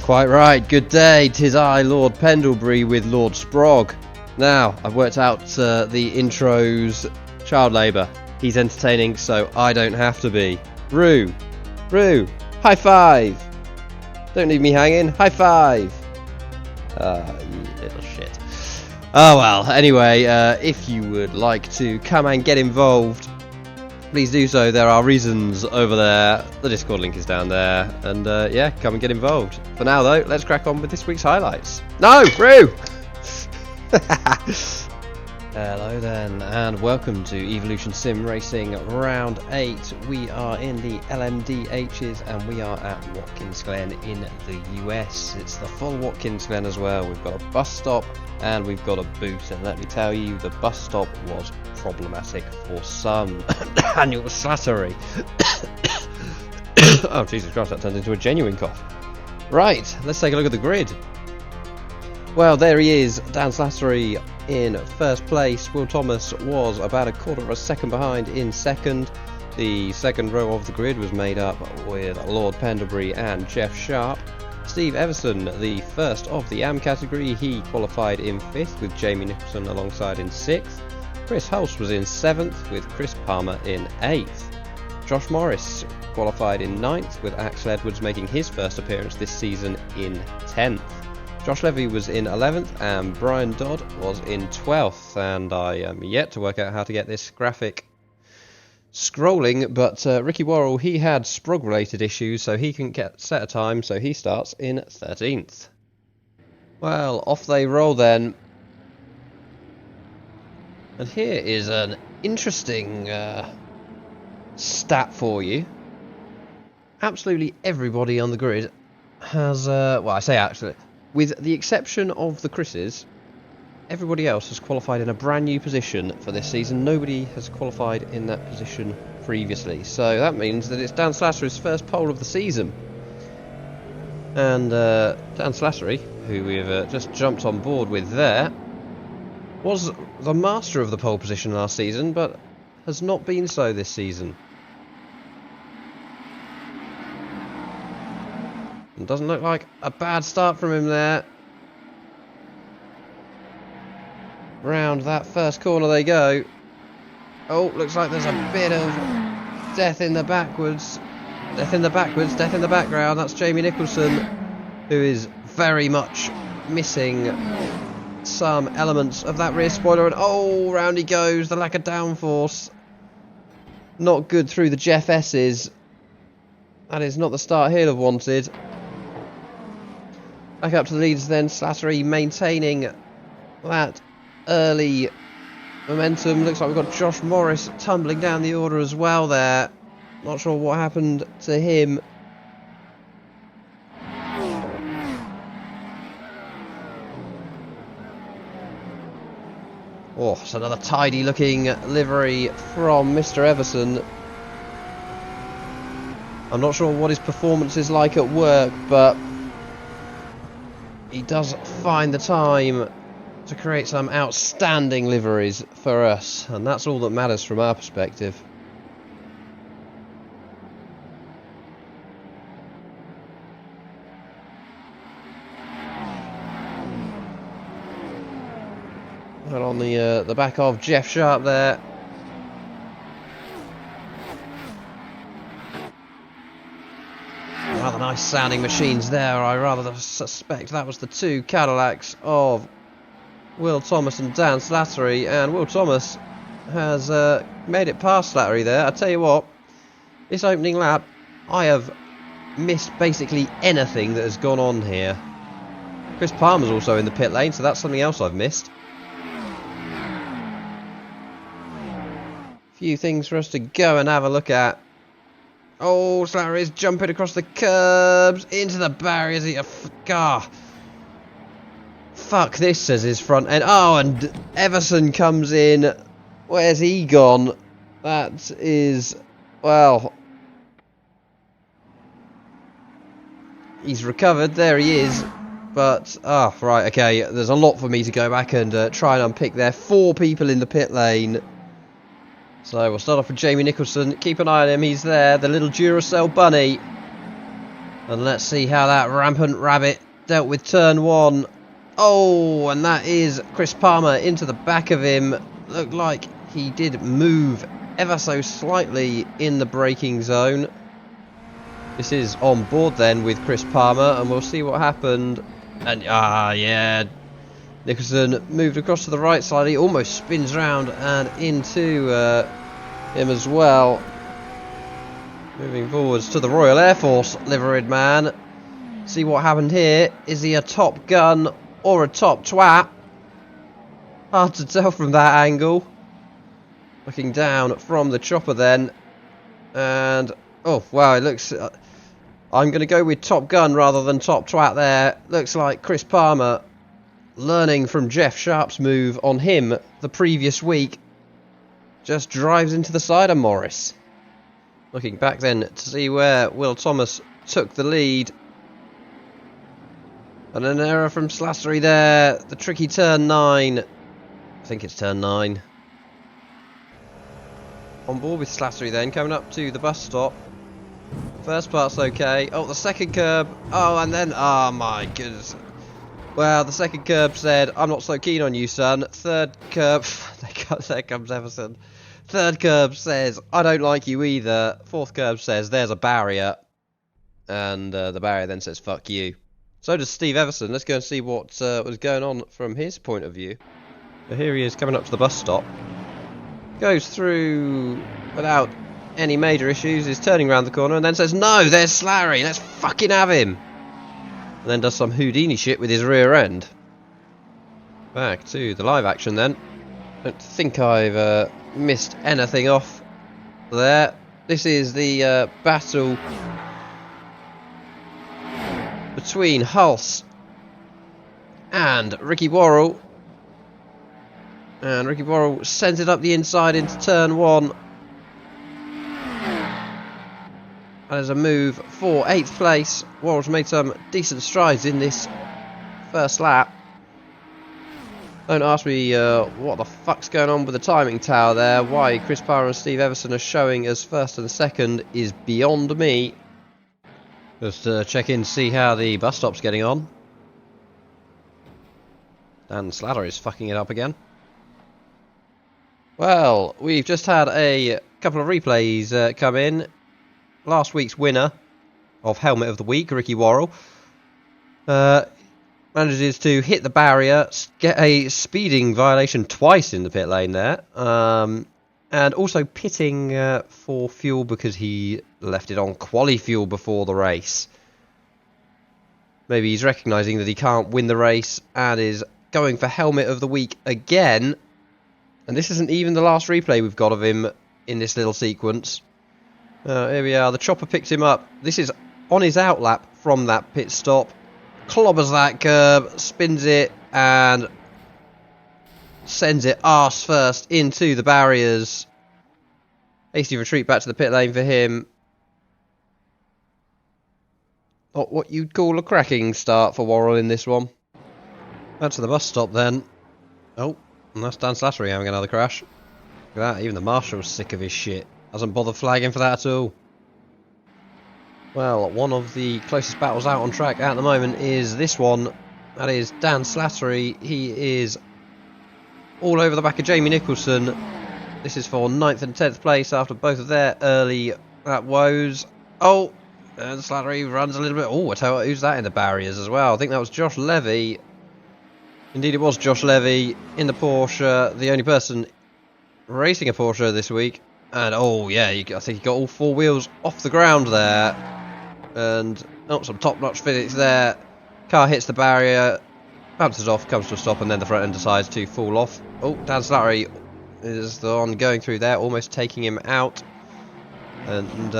Quite right, good day, 'tis I, Lord Pendlebury, with Lord Sprog. Now, I've worked out the intro's child labour. He's entertaining, so I don't have to be. Roo! Roo! High five! Don't leave me hanging, high five! You little shit. Oh well, anyway, if you would like to come and get involved, please do so. There are reasons over there. The Discord link is down there. And yeah, come and get involved. For now, though, let's crack on with this week's highlights. No! Roo! Hello then, and welcome to Evolution Sim Racing Round 8. We are in the LMDHs, and we are at Watkins Glen in the US. It's the full Watkins Glen as well. We've got a bus stop, and we've got a boot. And let me tell you, the bus stop was problematic for some. And it was slattery. Oh, Jesus Christ, that turned into a genuine cough. Right, let's take a look at the grid. Well, there he is, Dan Slattery in first place. Will Thomas was about a quarter of a second behind in second. The second row of the grid was made up with Lord Pendlebury and Jeff Sharp. Steve Everson, the first of the AM category, he qualified in fifth with Jamie Nicholson alongside in sixth. Chris Hulse was in seventh with Chris Palmer in eighth. Josh Morris qualified in ninth with Axel Edwards making his first appearance this season in 10th. Josh Levy was in 11th and Brian Dodd was in 12th, and I am yet to work out how to get this graphic scrolling, but Ricky Worrell, he had Sprog related issues, so he couldn't get set a time, so he starts in 13th. Well, off they roll then. And here is an interesting stat for you. Absolutely everybody on the grid has, well, I say actually, with the exception of the Chris's, everybody else has qualified in a brand new position for this season. Nobody has qualified in that position previously. So that means that it's Dan Slattery's first pole of the season. And Dan Slattery, who we've just jumped on board with there, was the master of the pole position last season, but has not been so this season. Doesn't look like a bad start from him there. Round that first corner they go. Oh, looks like there's a bit of death in the backwards. Death in the backwards, death in the background. That's Jamie Nicholson, who is very much missing some elements of that rear spoiler. And oh, round he goes. The lack of downforce. Not good through the Jeff S's. That is not the start he'll have wanted. Back up to the leaders then, Slattery maintaining that early momentum. Looks like we've got Josh Morris tumbling down the order as well there. Not sure what happened to him. Oh, it's another tidy looking livery from Mr. Everson. I'm not sure what his performance is like at work, but he does find the time to create some outstanding liveries for us, and that's all that matters from our perspective. And on the back of Jeff Sharp there. Rather nice sounding machines there. I rather suspect that was the two Cadillacs of Will Thomas and Dan Slattery, and Will Thomas has made it past Slattery there. I tell you what, this opening lap, I have missed basically anything that has gone on here. Chris Palmer's also in the pit lane, so that's something else I've missed. Few things for us to go and have a look at. Oh, Slattery is jumping across the curbs into the barriers. Fuck this, says his front end. Oh, and Everson comes in. Where's he gone? That is, well, he's recovered. There he is. But, right, okay. There's a lot for me to go back and try and unpick there. 4 people in the pit lane. So we'll start off with Jamie Nicholson. Keep an eye on him. He's there. The little Duracell bunny. And let's see how that rampant rabbit dealt with turn 1. Oh, and that is Chris Palmer into the back of him. Looked like he did move ever so slightly in the braking zone. This is on board then with Chris Palmer, and we'll see what happened. And yeah, Nicholson moved across to the right side. He almost spins round and into him as well. Moving forwards to the Royal Air Force liveried man. See what happened here. Is he a top gun or a top twat? Hard to tell from that angle. Looking down from the chopper then. And, oh wow, it looks... I'm going to go with top gun rather than top twat there. Looks like Chris Palmer, learning from Jeff Sharp's move on him the previous week, just drives into the side of Morris. Looking back then to see where Will Thomas took the lead. And an error from Slattery there. The tricky turn 9. I think it's turn 9. On board with Slattery then, coming up to the bus stop. First part's okay. Oh, the second curb. Oh, and then... Oh, my goodness. Well, the second curb said, I'm not so keen on you, son. Third curb... there comes Everson. Third curb says, I don't like you either. Fourth curb says, there's a barrier. And the barrier then says, fuck you. So does Steve Everson. Let's go and see what was going on from his point of view. So here he is coming up to the bus stop. Goes through without any major issues. Is turning around the corner and then says, no, there's Slattery. Let's fucking have him. And then does some Houdini shit with his rear end. Back to the live action then. Don't think I've missed anything off there. This is the battle between Hulse and Ricky Worrell. And Ricky Worrell sends it up the inside into turn 1. And as a move for 8th place, Worrell's made some decent strides in this first lap. Don't ask me what the fuck's going on with the timing tower there. Why Chris Palmer and Steve Everson are showing as first and second is beyond me. Just check in to see how the bus stop's getting on. Dan Slattery is fucking it up again. Well, we've just had a couple of replays come in. Last week's winner of Helmet of the Week, Ricky Worrell, manages to hit the barrier, get a speeding violation twice in the pit lane there, and also pitting for fuel because he left it on quali fuel before the race. Maybe he's recognising that he can't win the race and is going for Helmet of the Week again. And this isn't even the last replay we've got of him in this little sequence. Here we are, the chopper picks him up. This is on his outlap from that pit stop. Clobbers that curb, spins it, and sends it arse first into the barriers. Hasty retreat back to the pit lane for him. Not what you'd call a cracking start for Worrell in this one. Back to the bus stop then. Oh, and that's Dan Slattery having another crash. Look at that, even the marshal's sick of his shit. Hasn't bothered flagging for that at all. Well, one of the closest battles out on track at the moment is this one. That is Dan Slattery. He is all over the back of Jamie Nicholson. This is for 9th and 10th place after both of their early woes. Oh, and Slattery runs a little bit. Oh, I tell you what, who's that in the barriers as well? I think that was Josh Levy. Indeed, it was Josh Levy in the Porsche, the only person racing a Porsche this week. And oh yeah, I think he got all 4 wheels off the ground there. And oh, some top-notch physics there. Car hits the barrier, bounces off, comes to a stop, and then the front end decides to fall off. Oh, Dan Slattery is the one going through there, almost taking him out. And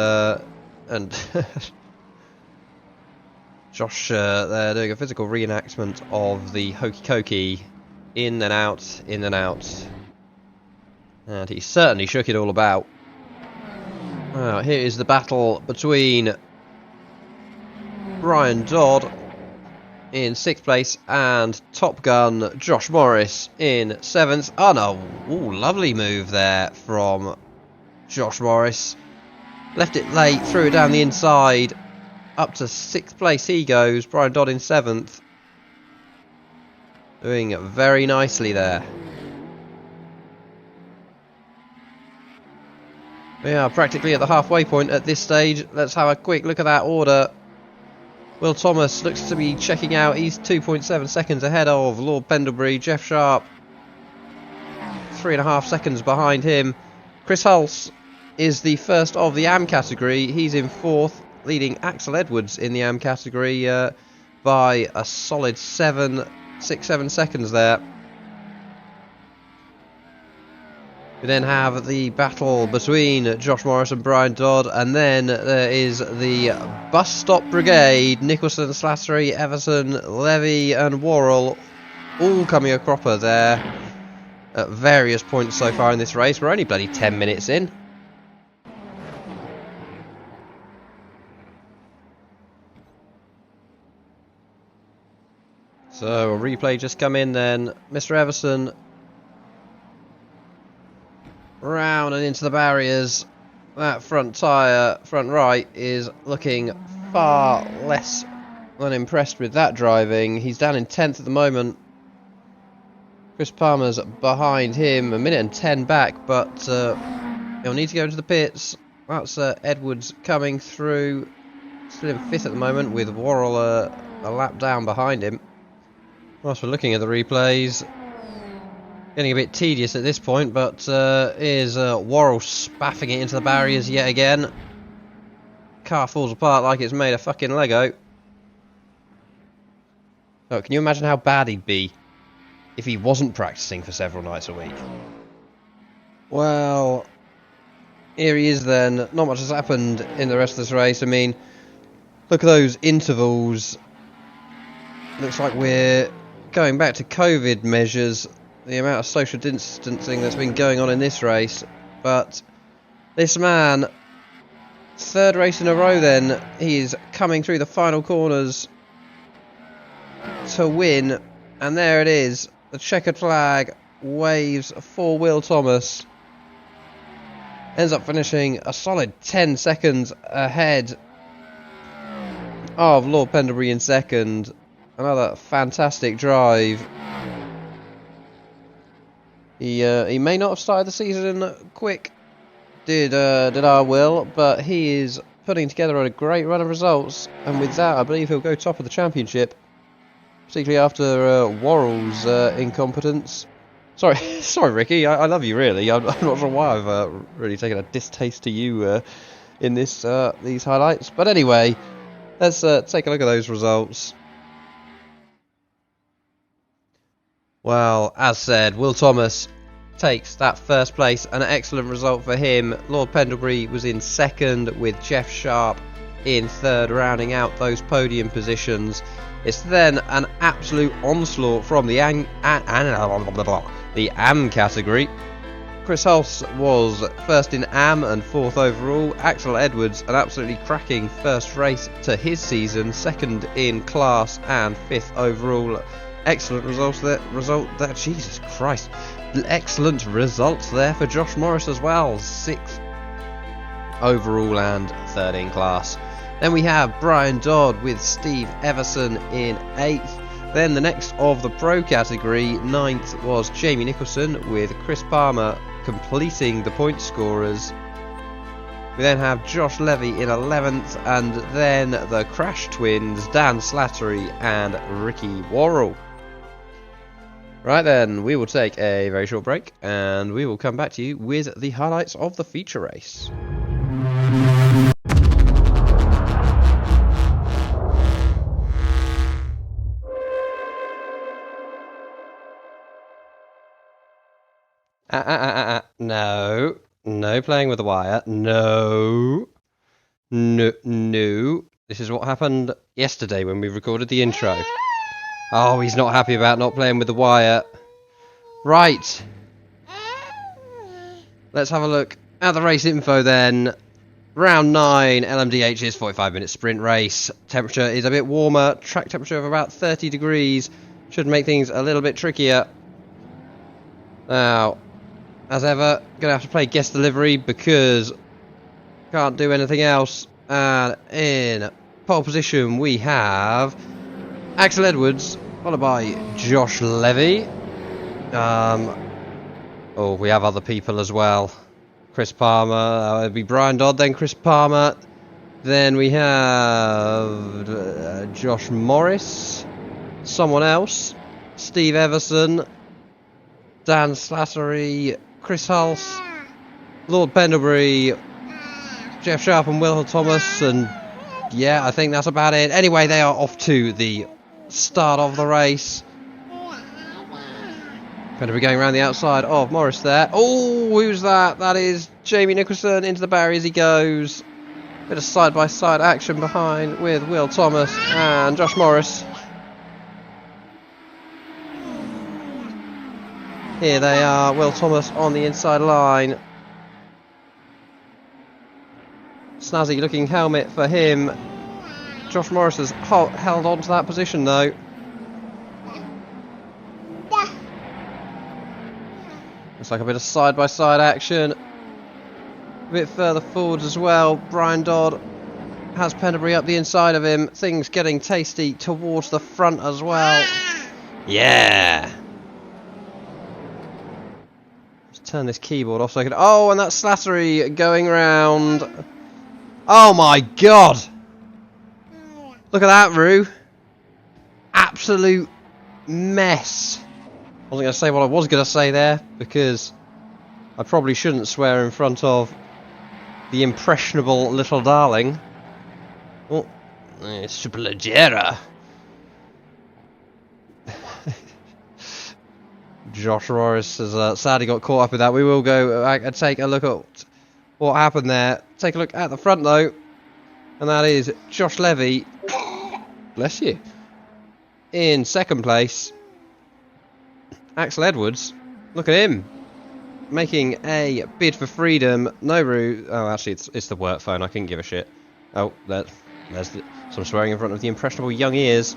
Josh they're doing a physical reenactment of the hokey cokey, in and out, in and out. And he certainly shook it all about. Here is the battle between Brian Dodd in 6th place and Top Gun Josh Morris in 7th. Oh no, ooh, lovely move there from Josh Morris. Left it late, threw it down the inside, Up to 6th place he goes. Brian Dodd in 7th. Doing very nicely there. We are practically at the halfway point at this stage. Let's have a quick look at that order. Will Thomas looks to be checking out. He's 2.7 seconds ahead of Lord Pendlebury. Jeff Sharp 3.5 seconds behind him. Chris Hulse is the first of the AM category. He's in 4th, leading Axel Edwards in the AM category by a solid 6-7 seconds there. We then have the battle between Josh Morris and Brian Dodd, and then there is the bus stop brigade, Nicholson, Slattery, Everson, Levy and Worrell, all coming a cropper there at various points so far in this race. We're only bloody 10 minutes in. So a replay just come in then. Mr. Everson round and into the barriers. That front tyre, front right, is looking far less than impressed with that driving. He's down in 10th at the moment. Chris Palmer's behind him, 1 minute and 10 back, but he'll need to go into the pits. That's Edwards coming through. Still in 5th at the moment, with Worrell a lap down behind him. Whilst we're looking at the replays, getting a bit tedious at this point, but here's Worrell spaffing it into the barriers yet again. Car falls apart like it's made of fucking Lego. Oh, can you imagine how bad he'd be if he wasn't practicing for several nights a week? Well, here he is then. Not much has happened in the rest of this race. I mean, look at those intervals. Looks like we're going back to COVID measures, the amount of social distancing that's been going on in this race. But this man, 3rd race in a row then, he's coming through the final corners to win, and there it is. The checkered flag waves for Will Thomas. Ends up finishing a solid 10 seconds ahead of Lord Pendlebury in 2nd. Another fantastic drive. He may not have started the season quick, did our Will, but he is putting together a great run of results, and with that I believe he'll go top of the championship, particularly after Worrell's incompetence. Sorry Ricky, I love you really. I'm not sure why I've really taken a distaste to you in these highlights, but anyway, let's take a look at those results. Well, as said, Will Thomas takes that 1st place, an excellent result for him. Lord Pendlebury was in 2nd, with Jeff Sharp in 3rd, rounding out those podium positions. It's then an absolute onslaught from the AM category. Chris Hulse was 1st in AM and 4th overall. Axel Edwards, an absolutely cracking 1st race to his season, 2nd in class and 5th overall. Excellent results there. Jesus Christ. Excellent results there for Josh Morris as well. 6th overall and 3rd in class. Then we have Brian Dodd with Steve Everson in 8th. Then the next of the pro category, 9th, was Jamie Nicholson, with Chris Palmer completing the point scorers. We then have Josh Levy in 11th, and then the Crash Twins, Dan Slattery and Ricky Worrell. Right then, we will take a very short break, and we will come back to you with the highlights of the feature race. No playing with the wire. No. This is what happened yesterday when we recorded the intro. Oh, he's not happy about not playing with the wire. Right. Let's have a look at the race info then. Round 9, LMDH's 45-minute sprint race. Temperature is a bit warmer. Track temperature of about 30 degrees. Should make things a little bit trickier. Now, as ever, going to have to play guest delivery because can't do anything else. And in pole position we have Axel Edwards, followed by Josh Levy. Oh, we have other people as well. Chris Palmer, it'd be Brian Dodd, then Chris Palmer. Then we have Josh Morris, someone else, Steve Everson, Dan Slattery, Chris Hulse, Lord Pendlebury, Jeff Sharp and Will Thomas, and yeah, I think that's about it. Anyway, they are off to the start of the race. Pendlebury going around the outside of Morris there. Oh, who's that? That is Jamie Nicholson into the barrier as he goes. Bit of side-by-side action behind with Will Thomas and Josh Morris. Here they are, Will Thomas on the inside line. Snazzy looking helmet for him. Josh Morris has held on to that position though. Looks like a bit of side-by-side action. A bit further forwards as well. Brian Dodd has Pendlebury up the inside of him. Things getting tasty towards the front as well. Yeah! Let's turn this keyboard off so I can... Oh, and that's Slattery going round. Oh my god! Look at that, Roo. Absolute mess. I wasn't going to say what I was going to say there, because I probably shouldn't swear in front of the impressionable little darling. Oh, superleggera. Josh Morris has sadly got caught up with that. We will go and take a look at what happened there. Take a look at the front though, and that is Josh Levy, bless you, in second place. Axel Edwards, look at him, making a bid for freedom. No route. Oh, actually, it's the work phone. I couldn't give a shit. Oh, there's some swearing in front of the impressionable young ears.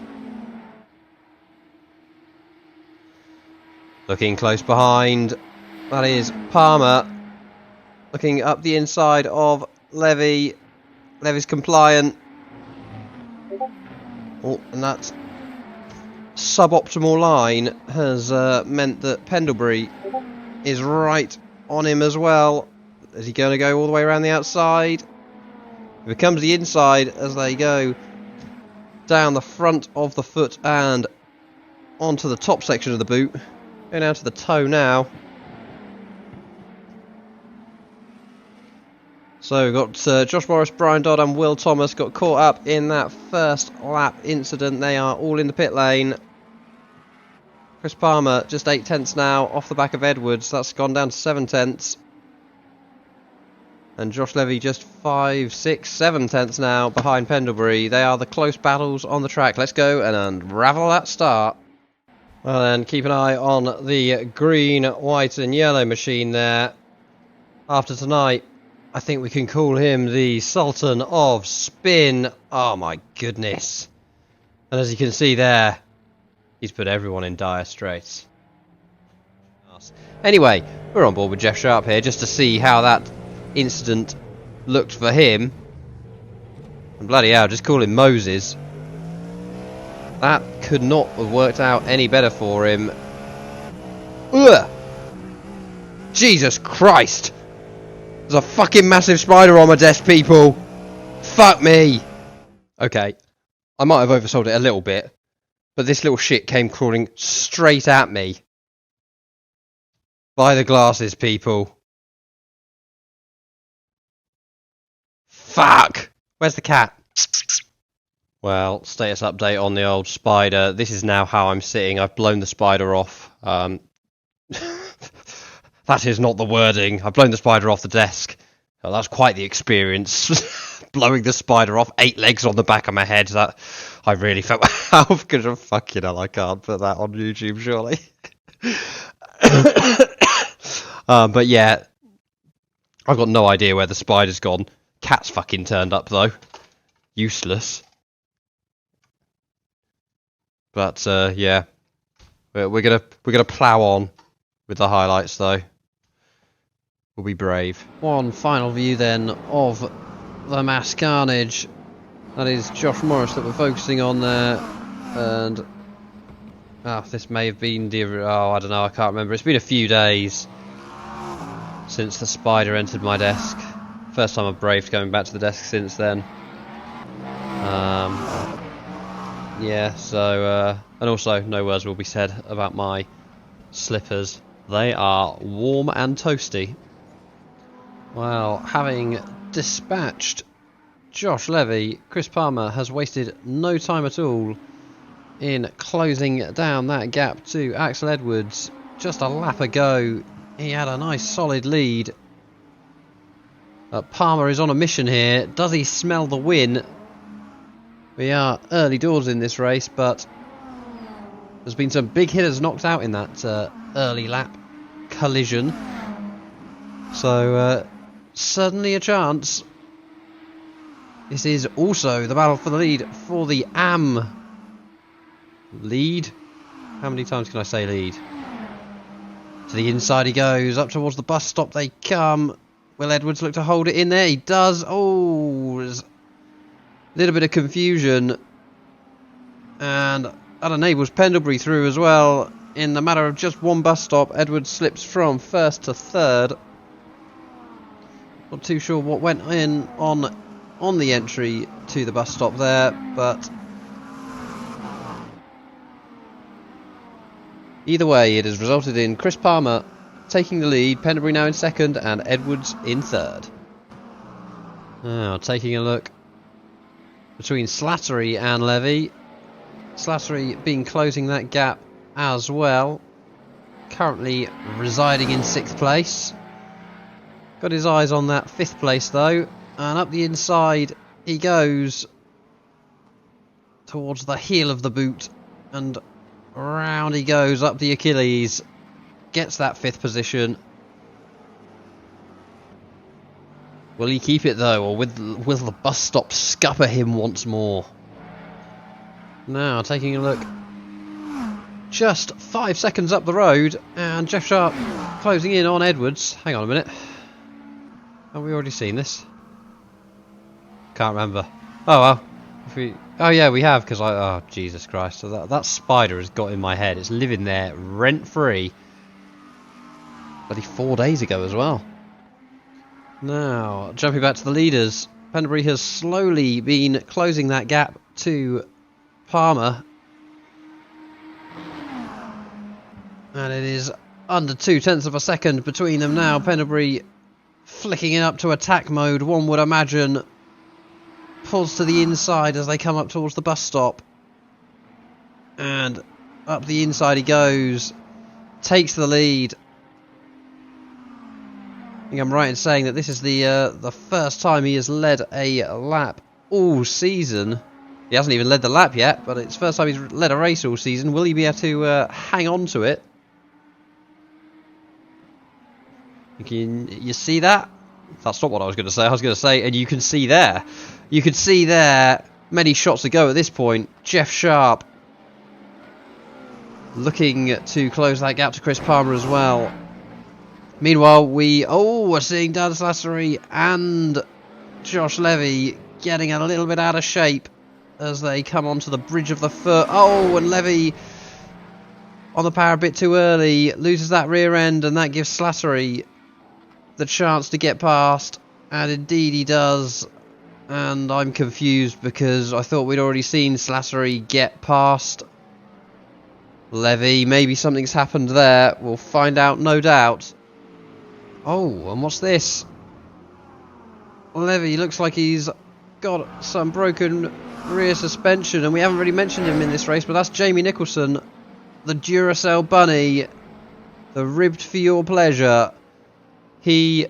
Looking close behind. That is Palmer. Looking up the inside of Levy. Levy's compliant. Oh, and that suboptimal line has meant that Pendlebury is right on him as well. Is he going to go all the way around the outside? It becomes the inside as they go down the front of the foot and onto the top section of the boot. Going down to the toe now. So we've got Josh Morris, Brian Dodd and Will Thomas got caught up in that first lap incident. They are all in the pit lane. Chris Palmer just 8 tenths now off the back of Edwards. That's gone down to 7 tenths. And Josh Levy just 5, 6, 7 tenths now behind Pendlebury. They are the close battles on the track. Let's go and unravel that start. Well then, keep an eye on the green, white and yellow machine there. After tonight, I think we can call him the Sultan of Spin. Oh my goodness. And as you can see there, he's put everyone in dire straits. Anyway, we're on board with Jeff Sharp here just to see how that incident looked for him. And bloody hell, just call him Moses. That could not have worked out any better for him. Ugh! Jesus Christ! There's a fucking massive spider on my desk, people! Fuck me! Okay, I might have oversold it a little bit, but this little shit came crawling straight at me. By the glasses, people. Fuck! Where's the cat? Well, status update on the old spider. This is now how I'm sitting. I've blown the spider off. That is not the wording. I've blown the spider off the desk. Oh, that's quite the experience. Blowing the spider off. 8 legs on the back of my head. That I really felt how good of fucking hell. I can't put that on YouTube, surely. But yeah, I've got no idea where the spider's gone. Cat's fucking turned up though. Useless. But yeah, we're gonna plough on with the highlights though. We'll be brave. One final view then of the mass carnage. That is Josh Morris that we're focusing on there, and this may have been I don't know, I can't remember. It's been a few days since the spider entered my desk. First time I've braved going back to the desk since then. Yeah, so and also no words will be said about my slippers. They are warm and toasty. Well, having dispatched Josh Levy, Chris Palmer has wasted no time at all in closing down that gap to Axel Edwards. Just a lap ago, he had a nice solid lead. Palmer is on a mission here. Does he smell the win? We are early doors in this race, but there's been some big hitters knocked out in that early lap collision. So, certainly a chance. This is also the battle for the lead for the lead. How many times can I say lead? To the inside he goes, up towards the bus stop they come. Will Edwards look to hold it in there? He does. Oh, there's a little bit of confusion. And that enables Pendlebury through as well. In the matter of just one bus stop, Edwards slips from first to third. Not too sure what went in on the entry to the bus stop there, but either way, it has resulted in Chris Palmer taking the lead, Pendlebury now in second, and Edwards in third. Now, taking a look between Slattery and Levy. Slattery been closing that gap as well. Currently residing in 6th place. Got his eyes on that 5th place though. And up the inside he goes towards the heel of the boot. And round he goes up the Achilles. Gets that 5th position. Will he keep it though, or will the bus stop scupper him once more? Now taking a look, just 5 seconds up the road, and Jeff Sharp closing in on Edwards. Hang on a minute, have we already seen this? Can't remember. Oh well. Oh yeah, we have, because oh Jesus Christ! So that spider has got in my head. It's living there rent free. Bloody 4 days ago as well. Now, jumping back to the leaders, Pendlebury has slowly been closing that gap to Palmer. And it is under 0.2 of a second between them now. Pendlebury flicking it up to attack mode, one would imagine. Pulls to the inside as they come up towards the bus stop. And up the inside he goes. Takes the lead. I think I'm right in saying that this is the first time he has led a lap all season. He hasn't even led the lap yet, but it's the first time he's led a race all season. Will he be able to hang on to it? You see that? That's not what I was going to say. I was going to say, and you can see there. You can see there, many shots to go at this point. Jeff Sharp looking to close that gap to Chris Palmer as well. Meanwhile, we're seeing Dan Slattery and Josh Levy getting a little bit out of shape as they come onto the bridge of the foot. Oh, and Levy on the power a bit too early, loses that rear end, and that gives Slattery the chance to get past, and indeed he does. And I'm confused because I thought we'd already seen Slattery get past Levy. Maybe something's happened there. We'll find out, no doubt. Oh, and what's this? Levy looks like he's got some broken rear suspension, and we haven't really mentioned him in this race, but that's Jamie Nicholson, the Duracell bunny, the ribbed for your pleasure. He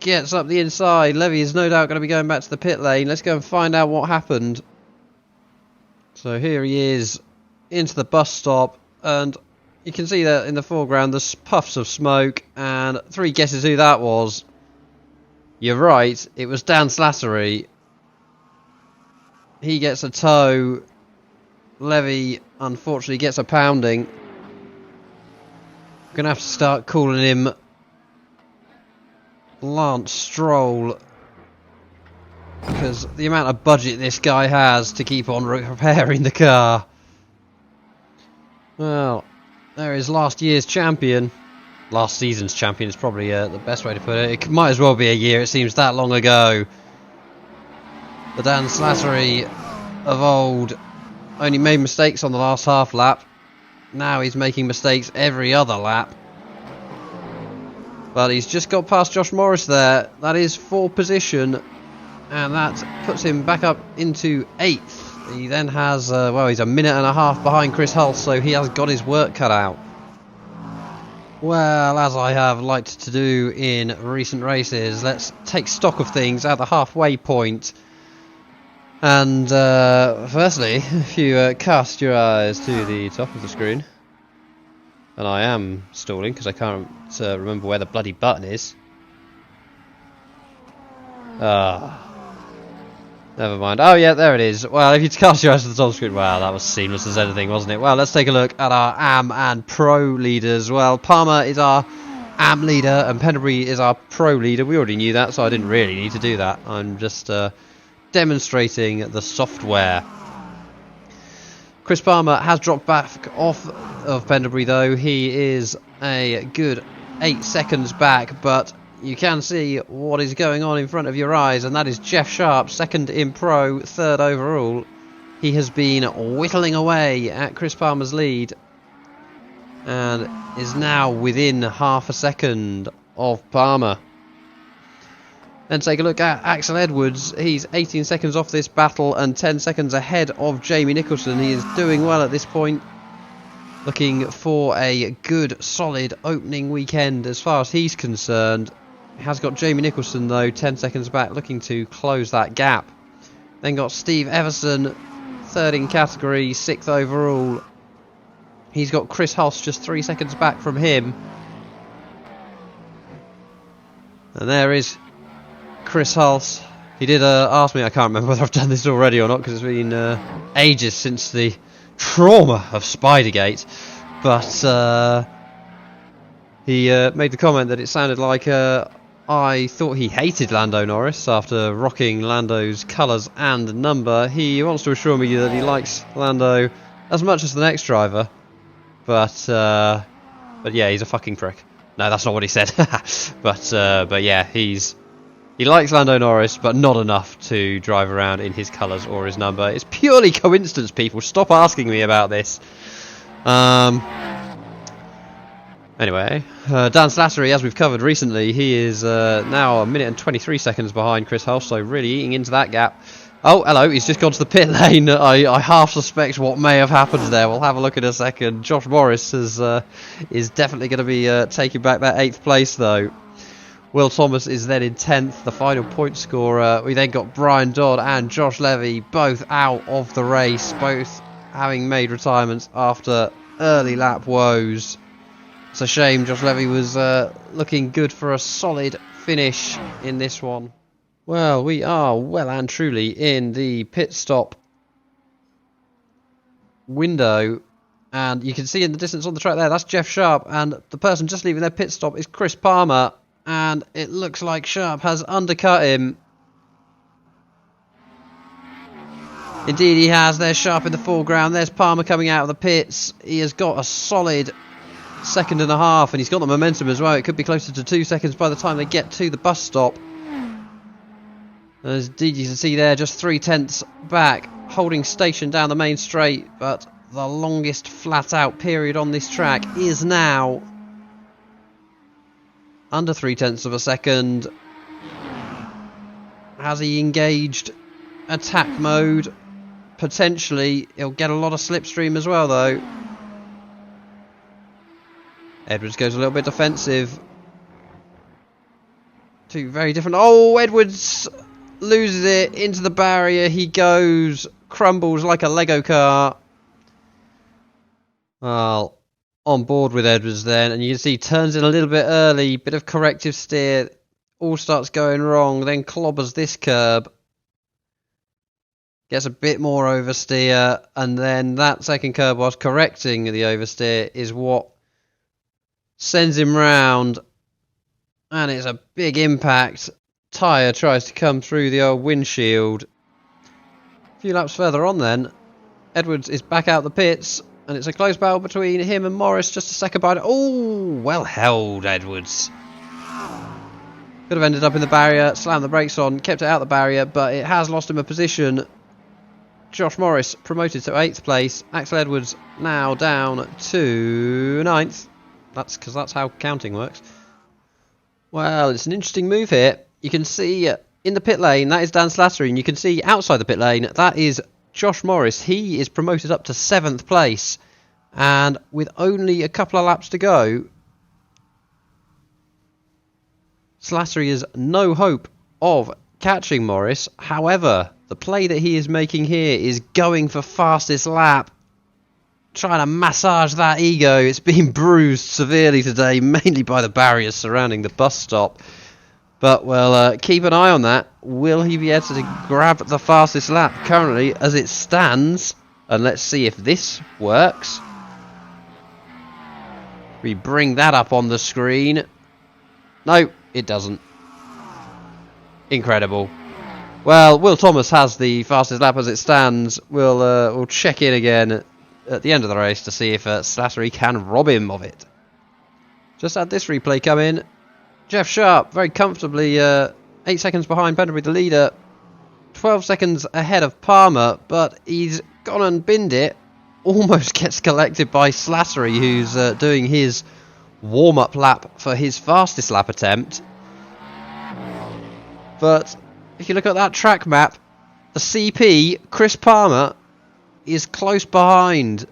gets up the inside. Levy is no doubt going to be going back to the pit lane. Let's go and find out what happened. So here he is into the bus stop, and you can see that in the foreground there's puffs of smoke, and 3 guesses who that was. You're right, it was Dan Slattery. He gets a tow. Levy unfortunately gets a pounding. We're going to have to start calling him Lance Stroll. because the amount of budget this guy has to keep on repairing the car. Well, there is last year's champion. Last season's champion is probably the best way to put it. It might as well be a year, it seems that long ago. The Dan Slattery of old only made mistakes on the last half lap. Now he's making mistakes every other lap. But he's just got past Josh Morris there. That is 4th position. And that puts him back up into 8th. He then has, well, he's a minute and a half behind Chris Hull, so he has got his work cut out. Well, as I have liked to do in recent races, let's take stock of things at the halfway point. And firstly, if you cast your eyes to the top of the screen, and I am stalling because I can't remember where the bloody button is. Never mind. Oh yeah, there it is. Well, if you cast your eyes to the top screen, wow, that was seamless as anything, wasn't it? Well, let's take a look at our AM and Pro leaders. Well, Palmer is our AM leader and Pendlebury is our Pro leader. We already knew that, so I didn't really need to do that. I'm just demonstrating the software. Chris Palmer has dropped back off of Pendlebury though. He is a good 8 seconds back, but you can see what is going on in front of your eyes, and that is Jeff Sharp, 2nd in Pro, 3rd overall. He has been whittling away at Chris Palmer's lead and is now within half a second of Palmer. Then take a look at Axel Edwards. He's 18 seconds off this battle and 10 seconds ahead of Jamie Nicholson. He is doing well at this point. Looking for a good, solid opening weekend as far as he's concerned. He has got Jamie Nicholson though, 10 seconds back, looking to close that gap. Then got Steve Everson, 3rd in category, 6th overall. He's got Chris Hulse just 3 seconds back from him. And there is Chris Hulse. He did ask me, I can't remember whether I've done this already or not because it's been ages since the trauma of Spidergate, but he made the comment that it sounded like I thought he hated Lando Norris after rocking Lando's colours and number. He wants to assure me that he likes Lando as much as the next driver, but yeah, he's a fucking prick. No, that's not what he said. but yeah, he likes Lando Norris, but not enough to drive around in his colours or his number. It's purely coincidence, people. Stop asking me about this. Anyway, Dan Slattery, as we've covered recently, he is now 1 minute and 23 seconds behind Chris Hull, so really eating into that gap. Oh, hello, he's just gone to the pit lane. I half suspect what may have happened there. We'll have a look in a second. Josh Morris is definitely going to be taking back that 8th place, though. Will Thomas is then in 10th, the final point scorer. We then got Brian Dodd and Josh Levy, both out of the race, both having made retirements after early lap woes. It's a shame. Josh Levy was looking good for a solid finish in this one. Well, we are well and truly in the pit stop window, and you can see in the distance on the track there, that's Jeff Sharp, and the person just leaving their pit stop is Chris Palmer, and it looks like Sharp has undercut him. Indeed he has. There's Sharp in the foreground, there's Palmer coming out of the pits. He has got a solid 1.5 seconds, and he's got the momentum as well. It could be closer to 2 seconds by the time they get to the bus stop. As indeed you can see there, just 0.3 back, holding station down the main straight, but the longest flat out period on this track is now under 0.3 seconds. Has he engaged attack mode? Potentially. He'll get a lot of slipstream as well though. Edwards goes a little bit defensive. Two very different. Oh, Edwards loses it into the barrier. He goes, crumbles like a Lego car. Well, on board with Edwards then, and you can see he turns in a little bit early, bit of corrective steer, all starts going wrong, then clobbers this curb, gets a bit more oversteer, and then that second curb whilst correcting the oversteer is what sends him round, and it's a big impact. tyre tries to come through the old windshield. A few laps further on then, Edwards is back out the pits, and it's a close battle between him and Morris, just a second behind. Oh, well held, Edwards. Could have ended up in the barrier, slammed the brakes on, kept it out the barrier, but it has lost him a position. Josh Morris promoted to 8th place. Axel Edwards now down to 9th. That's because that's how counting works. Well, it's an interesting move here. You can see in the pit lane, that is Dan Slattery, and you can see outside the pit lane, that is Josh Morris. He is promoted up to 7th place, and with only a couple of laps to go, Slattery has no hope of catching Morris. However, the play that he is making here is going for fastest lap, trying to massage that ego. It's been bruised severely today, mainly by the barriers surrounding the bus stop. But we'll keep an eye on that. Will he be able to grab the fastest lap currently as it stands? And let's see if this works. We bring that up on the screen. No, it doesn't. Incredible. Well, Will Thomas has the fastest lap as it stands. We'll check in again at the end of the race to see if Slattery can rob him of it. Just had this replay come in. Jeff Sharp very comfortably 8 seconds behind Pendlebury, the leader. 12 seconds ahead of Palmer, but he's gone and binned it. Almost gets collected by Slattery, who's doing his warm-up lap for his fastest lap attempt. But if you look at that track map, the CP, Chris Palmer, is close behind.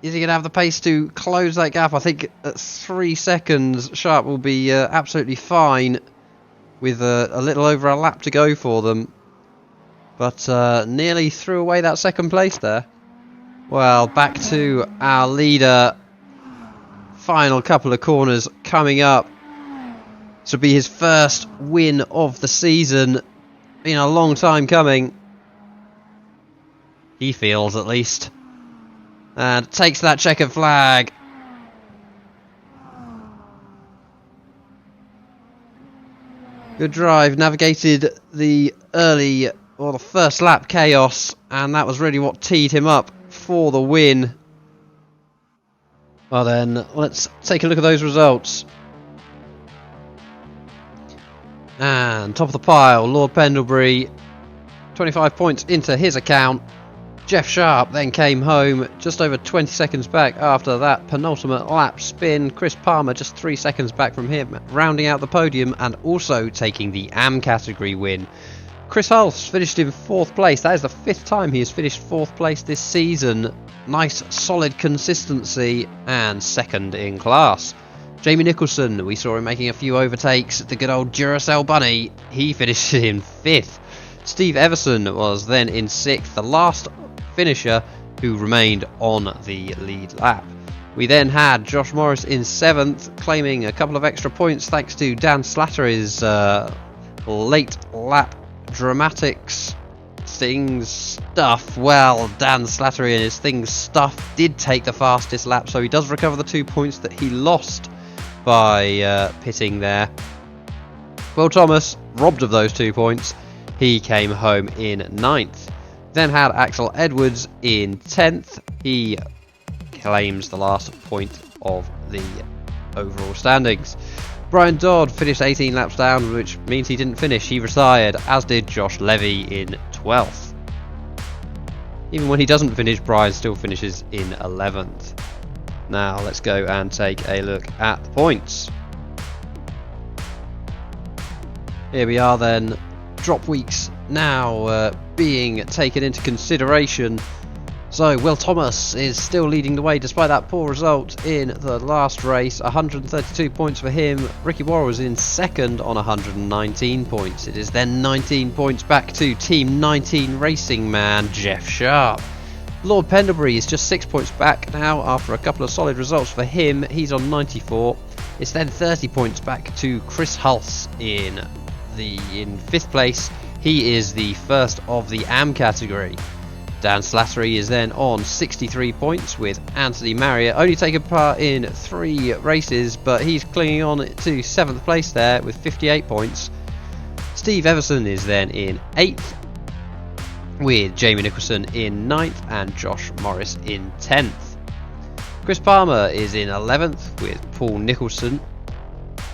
Is he going to have the pace to close that gap? I think at 3 seconds, Sharp will be absolutely fine with a little over a lap to go for them. But nearly threw away that second place there. Well, back to our leader. Final couple of corners coming up. This will be his first win of the season. Been a long time coming. He feels, at least. And takes that checkered flag. Good drive. Navigated the early, or the first lap chaos. And that was really what teed him up for the win. Well then, let's take a look at those results. And top of the pile, Lord Pendlebury, 25 points into his account. Jeff Sharp then came home just over 20 seconds back after that penultimate lap spin. Chris Palmer just 3 seconds back from him, rounding out the podium and also taking the AM category win. Chris Hulse finished in 4th place. That is the 5th time he has finished 4th place this season. Nice solid consistency and 2nd in class. Jamie Nicholson, we saw him making a few overtakes. The good old Duracell Bunny, he finished in 5th. Steve Everson was then in 6th, the last finisher who remained on the lead lap. We then had Josh Morris in 7th, claiming a couple of extra points thanks to Dan Slattery's late lap dramatics things stuff. Well, Dan Slattery and his things stuff did take the fastest lap, so he does recover the 2 points that he lost by pitting there. Will Thomas robbed of those 2 points. He came home in 9th. Then had Axel Edwards in 10th. He claims the last point of the overall standings. Brian Dodd finished 18 laps down, which means he didn't finish. He retired, as did Josh Levy in 12th. Even when he doesn't finish, Brian still finishes in 11th. Now let's go and take a look at the points. Here we are then. Drop weeks now being taken into consideration. So Will Thomas is still leading the way despite that poor result in the last race. 132 points for him. Ricky Worrell was in 2nd on 119 points. It is then 19 points back to Team 19 racing man Jeff Sharp. Lord Pendlebury is just 6 points back now after a couple of solid results for him. He's on 94. It's then 30 points back to Chris Hulse in 5th place. He is the first of the AM category. Dan Slattery is then on 63 points with Anthony Marriott only taking part in 3 races, but he's clinging on to 7th place there with 58 points. Steve Everson is then in 8th, with Jamie Nicholson in 9th and Josh Morris in 10th. Chris Palmer is in 11th, with Paul Nicholson,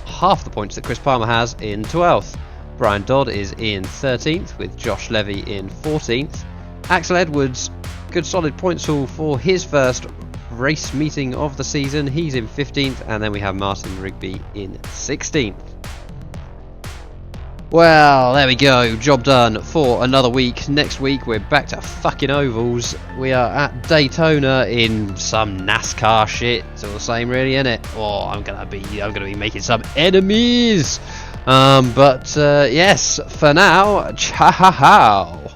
half the points that Chris Palmer has, in 12th. Brian Dodd is in 13th, with Josh Levy in 14th. Axel Edwards, good solid points haul for his first race meeting of the season. He's in 15th, and then we have Martin Rigby in 16th. Well, there we go. Job done for another week. Next week we're back to fucking ovals. We are at Daytona in some NASCAR shit. It's all the same, really, isn't it? Oh, I'm gonna be making some enemies. But yes, for now, ciao.